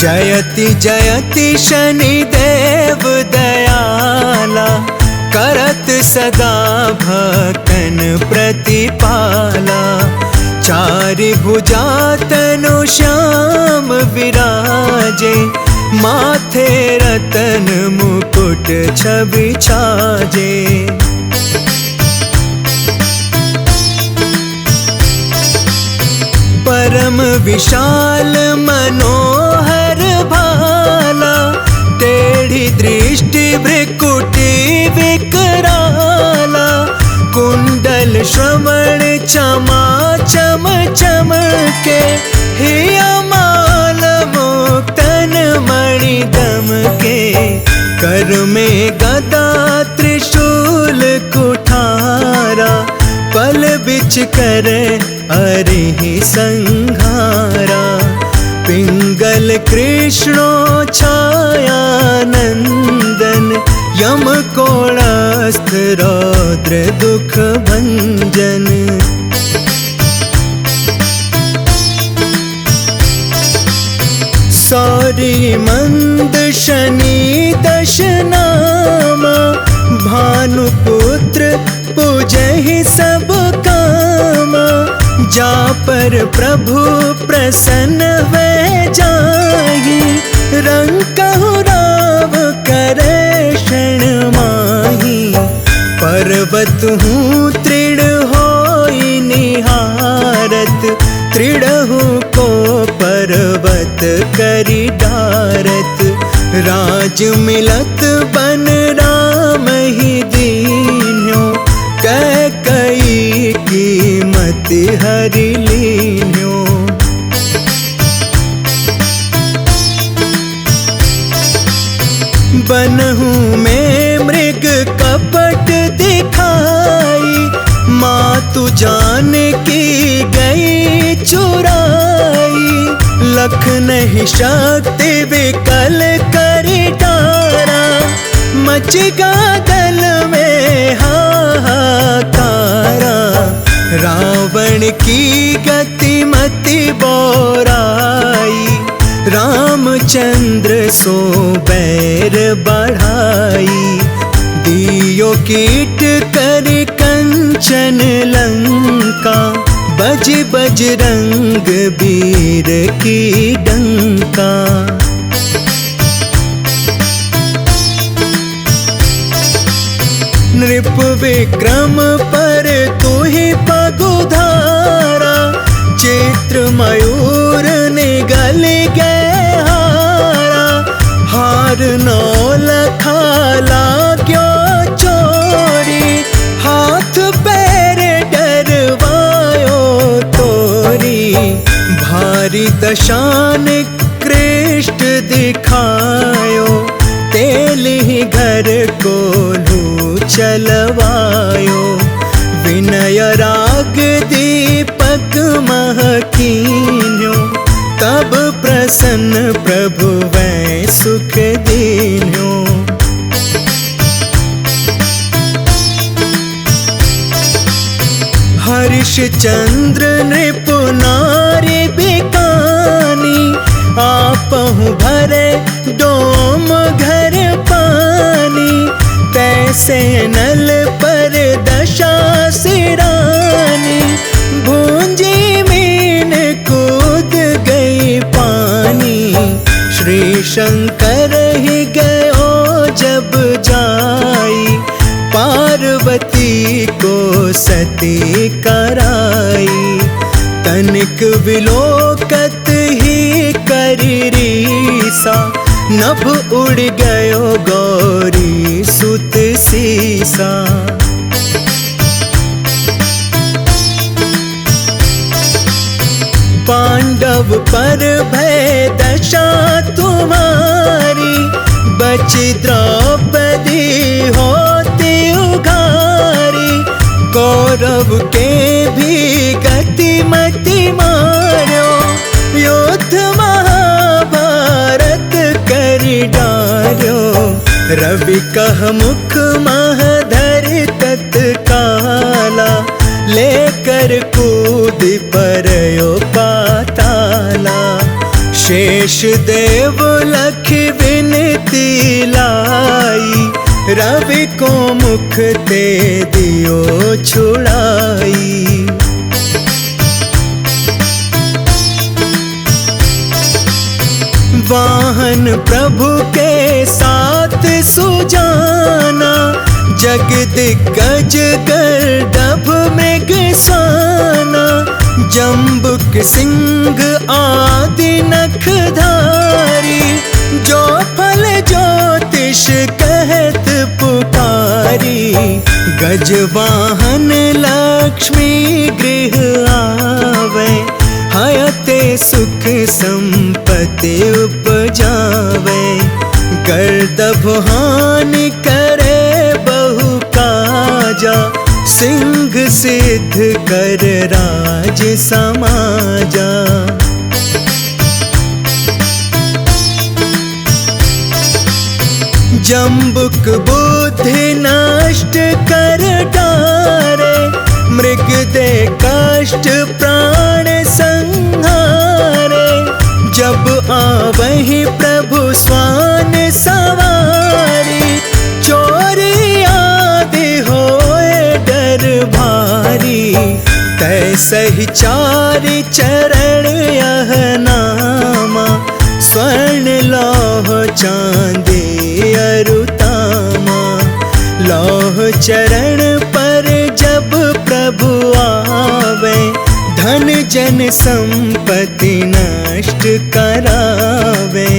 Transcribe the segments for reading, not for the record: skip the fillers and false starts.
जयति जयति शनिदेव दयाला, करत सदा भक्तन प्रतिपाला। चारि भुजा तनु श्याम विराजे, माथे रतन मुकुट छवि छाजे। परम विशाल मनोहर भाला, टेढ़ी दृष्टि भ्रिकुटी विकराला। कुंडल श्रवण चमा चम चमके, हिया माल मुक्तन मणि दमके। कर में गदा त्रिशूल कुठारा, पल बिच करे अरिहि संहारा। पिंगल कृष्णो छाया नंदन, यम कोणास्त्र रौद्र दुख भंजन। सौरी मंद शनि दश नामा, भानुपुत्र पूजहि सब कामा। जा पर प्रभु प्रसन्न हुए जाहि, रंकहु राव करे शरण माहि। पर्वत हूँ तृण होई निहारत, तृणहु को पर्वत करि डारत। राज मिलत बन राम ही दीन्यो, कैकई कीमत हरि लीन्यो। बनहु में मृग कपट दिखाई, मातु जानकी गई चुराई। लख नहीं शक्ति विकल करि डारा, मच गा दल में हाहाकारा। रावण की गति मति बोराई, रामचंद्र सो बैर बढ़ाई। दियो कीट करि कंचन लंका, बज बजरंग वीर की डंका। नृप विक्रम पर तुहि पगुधारा, चित्र मयूर निगल गए हारा। हार नौ लखाला क्यों चोरी, हाथ पैर डरवायो तोरी। भारी दशान कृष्ट दिखायो, तेल ही घर को लू चलवायो। विनय राग दीपक महकीन्यो, तब प्रसन्न प्रभु वै सुख दीन्यो। हरिश्चंद्र नृप नारी बिकानी, आपहु भरे डोम घर पानी। तैसे नल पर दशा सिरानी, भूंजी मीन कूद गई पानी। श्री शंकर ही गयो जब जाई, पार्वती को सती कराई। तनिक विलोकत ही करी रीसा, नभ उड़ गयो गौरी सुत सीसा। पांडव पर भय दशा तुम्हारी, बची द्रौपदी होती उघारी। कौरव के भी गति मति मारो, युद्ध महाभारत करि डार्यो। रवि कह मुख महधर तत्काला, लेकर कूद परयो पाताला। शेष देव लख विनती लाई, रवि को मुख ते दियो छुड़ाई। वाहन प्रभु के साथ सुजाना, जग दिग्गज गर्दभ मृगसाना। जम्बुक सिंह आदि नखधारी, जो फल ज्योतिष कहत पुकारी। गजवाहन लक्ष्मी गृह आवे, हयते सुख संपत्ति उपजावे। गर्दभ हानि करे बहु काजा, सिंह सिद्ध कर राज समाजा। जम्बुक बुद्धि नष्ट कर डारे, मृग दे कष्ट प्राण संहारे। जब आवहि प्रभु स्वान सवारी, चोरी आदि होए डर भारी। तैसहि चारि चरण यह नामा, स्वर्ण लौह चांदी अरुतामा। लौह चरण पर जब प्रभु आवे, धन जन संपत्ति नष्ट करावे।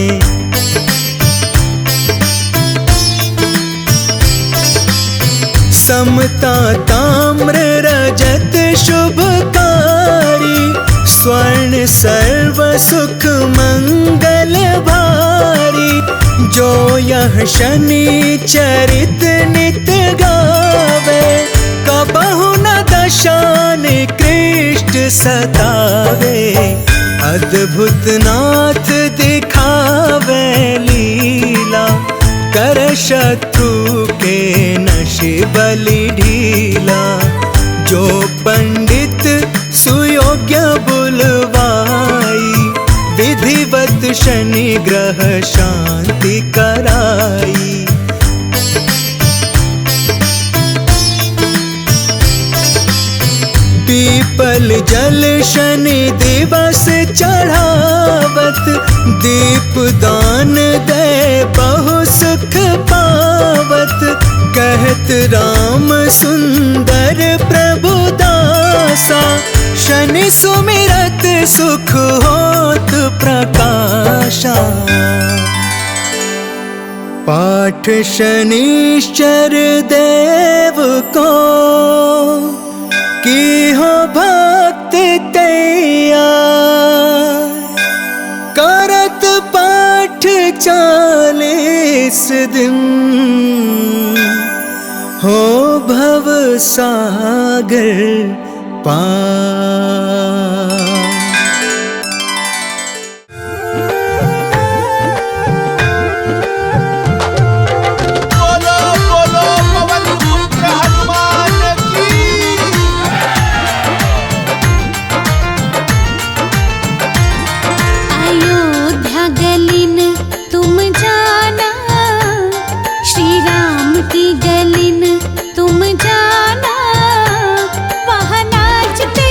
समता ताम्र रजत शुभकारी, स्वर्ण सर्व सुख मंगल भारी। जो यह शनि चरित नित गावे, कबहु न दशा निकृष्ट सतावे। अद्भुत नाथ दिखावे लीला, कर शत्रु के नशे बलि ढीला। जो पंडित सुयोग्य बुलवाई, विधिवत शनि ग्रह शांति कराई। पीपल जल शनि दिवस चढ़ावत, दीप दान दे बहु सुख पावत। कहत राम सुंदर प्रभु दासा, शनि सुमिरत सुख होत प्रकाशा। पाठ शनिश्चर देव को, की हो भक्त तैयार। करत पाठ 40 दिन, हो भव सागर पार। की गलिन तुम जाना, वहाँ नाचते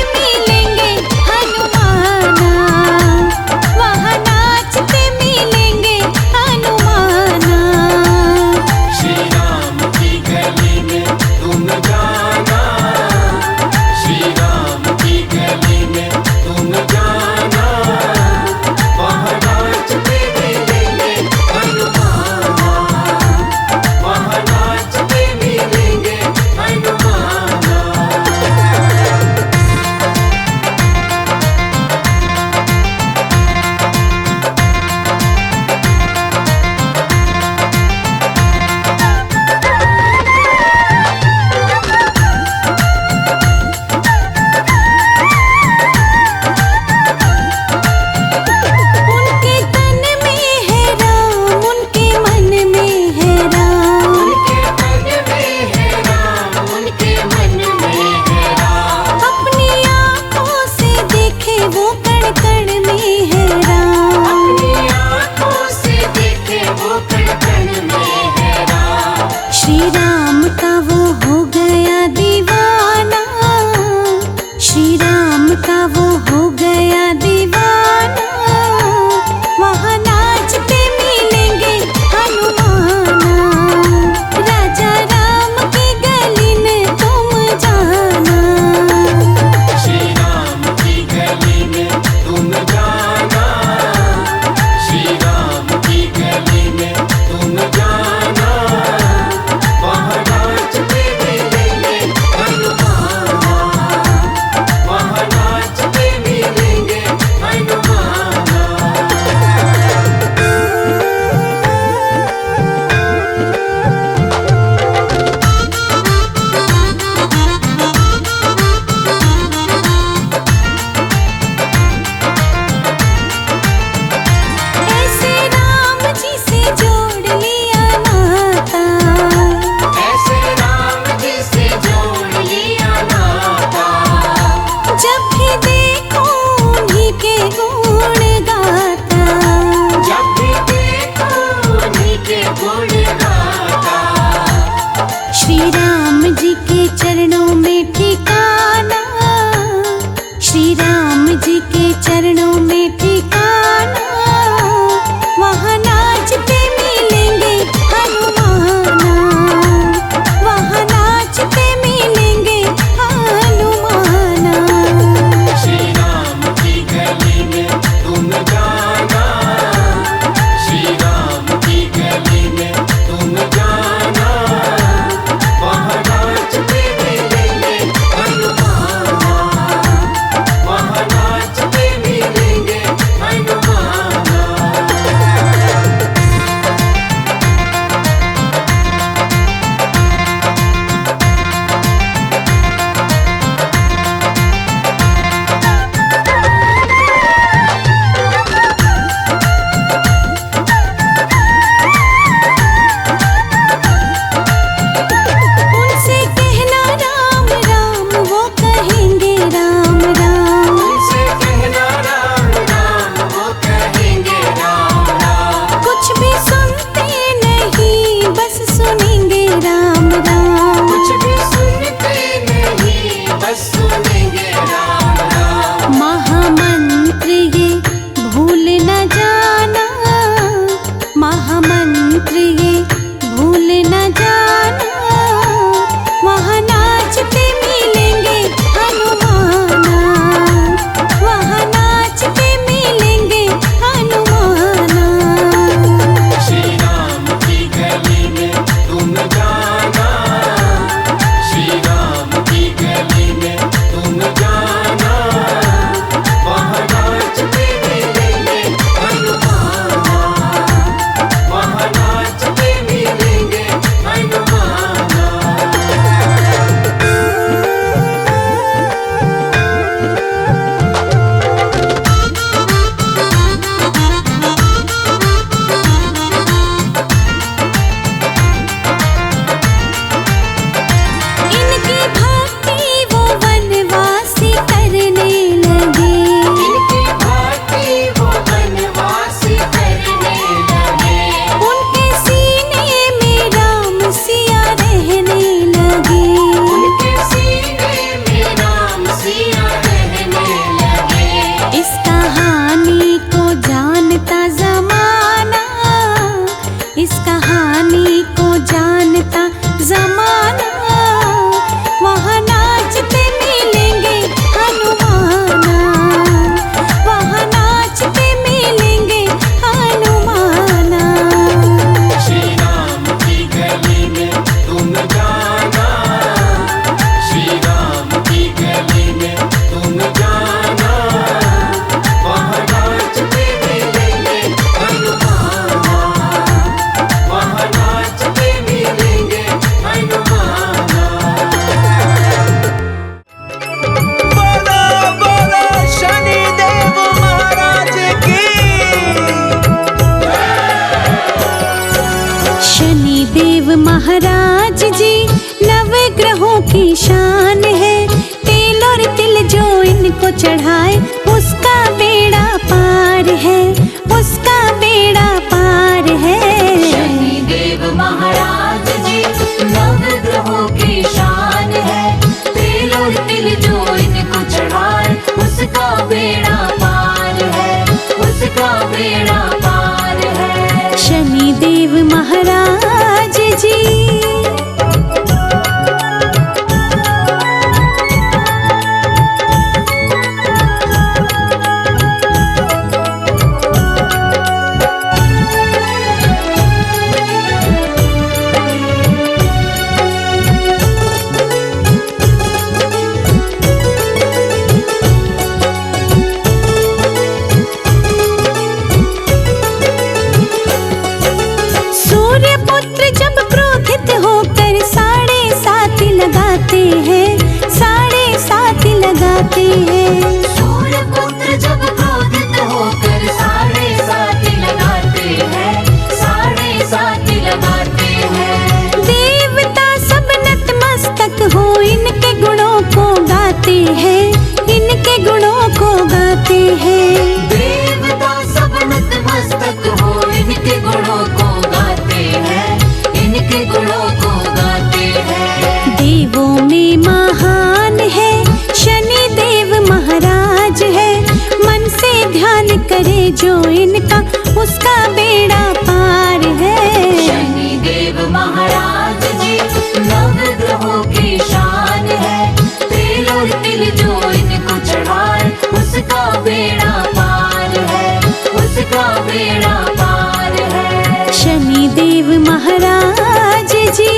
श्री राम का वो हो गया दीवाना, वहाँ नाचते मिलेंगे हनुमाना। राजा राम की गली में तुम जाना, श्री राम की गली में तुम जाना, श्री राम की गली में तुम जाना, वहाँ नाचते मिलेंगे हनुमाना, वहाँ नाचते मिलेंगे हनुमाना। ऐसे राम जी से जोड़ लिया नाता, ऐसे राम जी से जोड़ लिया नाता, जब भी देखो उन्हीं के गुण गाता। जब भी देखो उन्हीं के गुण गाता। श्री राम जी के चरणों में ठिकाना, श्री राम जी के चरणों में ठिकाना, वहाँ नाचते मिलेंगे हनुमाना, वहाँ नाचते मिलेंगे हनुमाना। श्री राम की गली में तुम जाना, श्री राम की गली में तुम जाना, वहाँ नाचते मिलेंगे हनुमाना, वहाँ नाचते मिलेंगे हनुमाना। उनसे कहना राम राम, वो कहेंगे राम राम। उनसे कहना राम राम, वो कहेंगे राम राम। कुछ भी सुनते नहीं, बस सुनेंगे राम राम। कुछ भी सुनते नहीं, बस सुनेंगे राम राम। महामंत्र ये भूल न जाना, महामंत्र ये भूल न जाना, वहाँ नाचते मिलेंगे हनुमाना, वहाँ नाचते मिलेंगे हनुमाना। श्री राम की गली में तुम जाना, श्री राम की गली में तुम जाना, वहाँ नाचते मिलेंगे हनुमाना, वहाँ नाचते मिलेंगे हनुमाना। इनकी भक्ति वो वनवासी करने लगे, इनकी भक्ति वो वनवासी करने लगे, उनके सीने में राम सिया रहने लगे। उनके सीने में राम सिया रहने लगे। इस कहानी को जानता जमाना, इस कहानी को जानता जमाना, वहाँ नाचते मिलेंगे हनुमाना, वहाँ नाचते मिलेंगे हनुमाना। श्री राम की गली में तुम जाना, श्री राम की गली में तुम जाना, वहाँ नाचते मिलेंगे हनुमाना, वहाँ नाचते मिलेंगे हनुमाना। बोलो बोलो शनिदेव महाराज की। शनिदेव महाराज जी नवग्रहों की शान है, तिल और तिल जो इनको चढ़ाए उसका बेड़ा पार है, उसका बेड़ा पार है। शनिदेव महाराज जी नवग्रहों की शान है, तिल और तिल जो इनको चढ़ाए इनके गुणों को गाते हैं। देवता सब नतमस्तक हो इनके गुणों को गाते हैं, इनके गुणों को गाते हैं। देवों में महान है शनि देव महाराज है, मन से ध्यान करे जो इनका उसका बेड़ा पार है। शनि देव महाराज जी नवग्रहों की शान है, तेल और तिल जो इनको चढ़ाए उसका बेड़ा पार है, उसका बेड़ा पार है। शनि देव महाराज जी।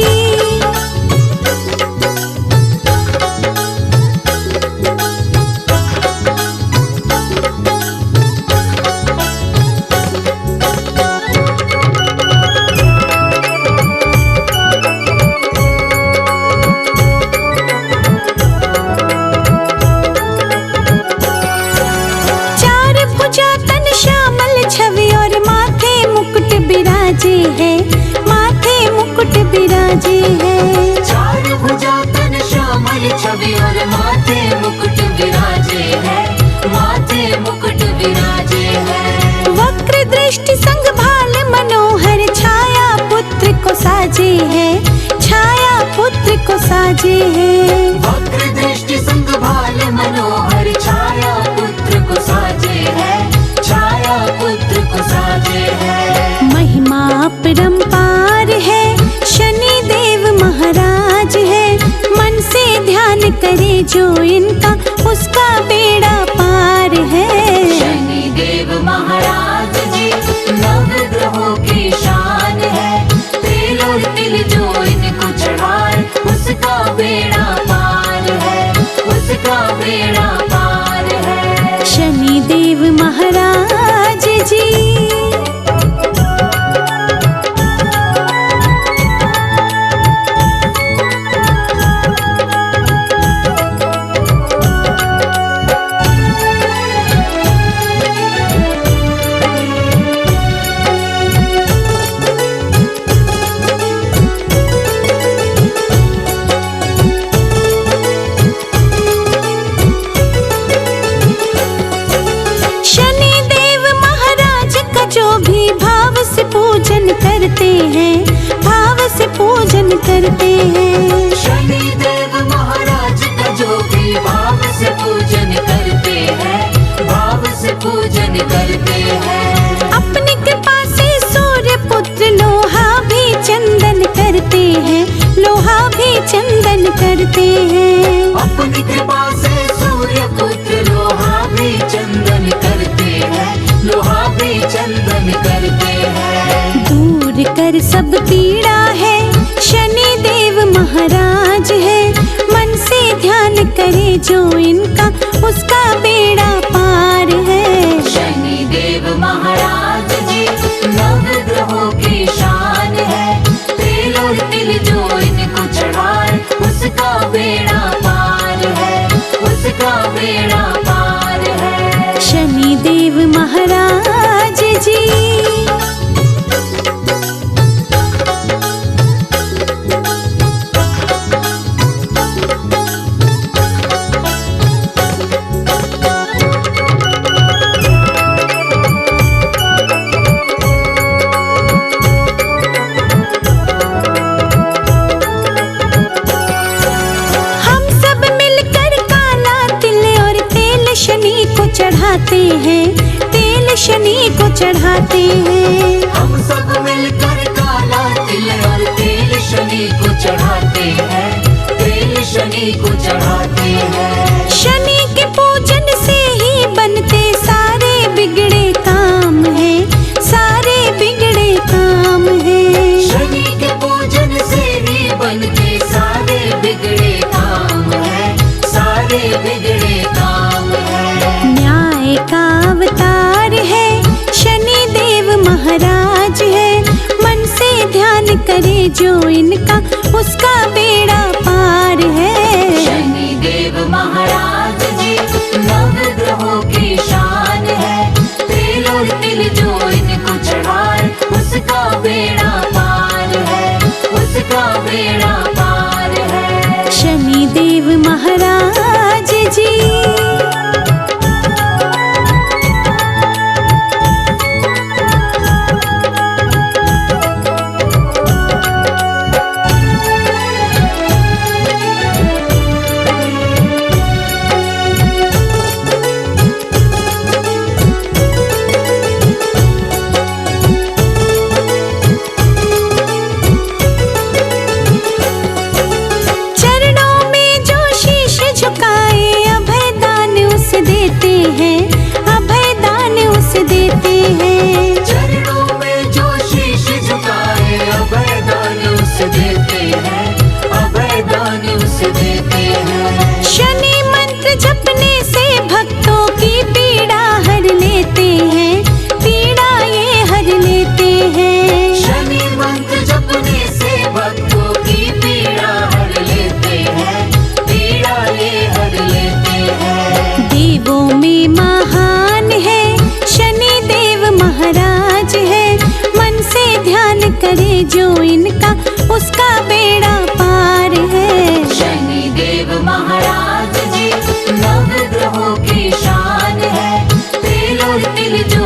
बिराजे है, माथे मुकुट बिराजे है। चार भुजा तन श्यामल छवि और माथे मुकुट विराजे है, माथे मुकुट विराजे है। वक्र दृष्टि संग भाल मनोहर छाया पुत्र को साजे है, छाया पुत्र को साजे है। वक्र दृष्टि संग भाल मनोहर छाया पुत्र को साजे है, छाया पुत्र को साजे है। महिमा अपरंपार है शनि देव महाराज है, मन से ध्यान करे जो इनका उसका बेड़ा पार है। शनि देव महाराज जी नवग्रहों की शान है, तेल और तिल जो इनको चढ़ाए उसका बेड़ा पार है, उसका बेड़ा पार है। शनि देव महाराज जी। पूजन करते हैं, भाव से पूजन करते हैं। शनि देव महाराज का जो भी भाव से पूजन करते हैं, भाव से पूजन करते हैं। अपनी कृपा से सूर्य पुत्र लोहा भी चंदन करते हैं, लोहा भी चंदन करते हैं। अपनी कृपा से सूर्य पुत्र लोहा भी चंदन करते हैं, लोहा भी चंदन करते हैं। दूर कर सब पीड़ा है शनि देव महाराज है, मन से ध्यान करे जो इनका उसका बेड़ा पार है। शनि देव महाराज जी नवग्रहों की शान है, तेल और तिल जो इनको चढ़ाए उसका बेड़ा पार है, उसका बेड़ा पार। शनि देव महाराज जी। चढ़ाते हैं, तेल शनि को चढ़ाते हैं। हम सब मिलकर काला तिल और तेल शनि को चढ़ाते हैं, तेल शनि को चढ़ाते हैं। शनि के पूजन से ही बनते सारे बिगड़े काम है, सारे बिगड़े काम है। शनि के पूजन से ही बनते सारे बिगड़े काम है, सारे बिगड़े काम है। न्याय का अवतार है शनि देव महाराज है, मन से ध्यान करे जो इनका उसका बेड़ा पार है। शनि देव महाराज जी नवग्रहों की शान है, तेल और तिल जो इनको चढ़ाए उसका बेड़ा पार है, उसका बेड़ा पार है। शनि देव महाराज जी। करे जो इनका उसका बेड़ा पार है। शनि देव महाराज जी नवग्रहों की शान है। तेल और तिल जो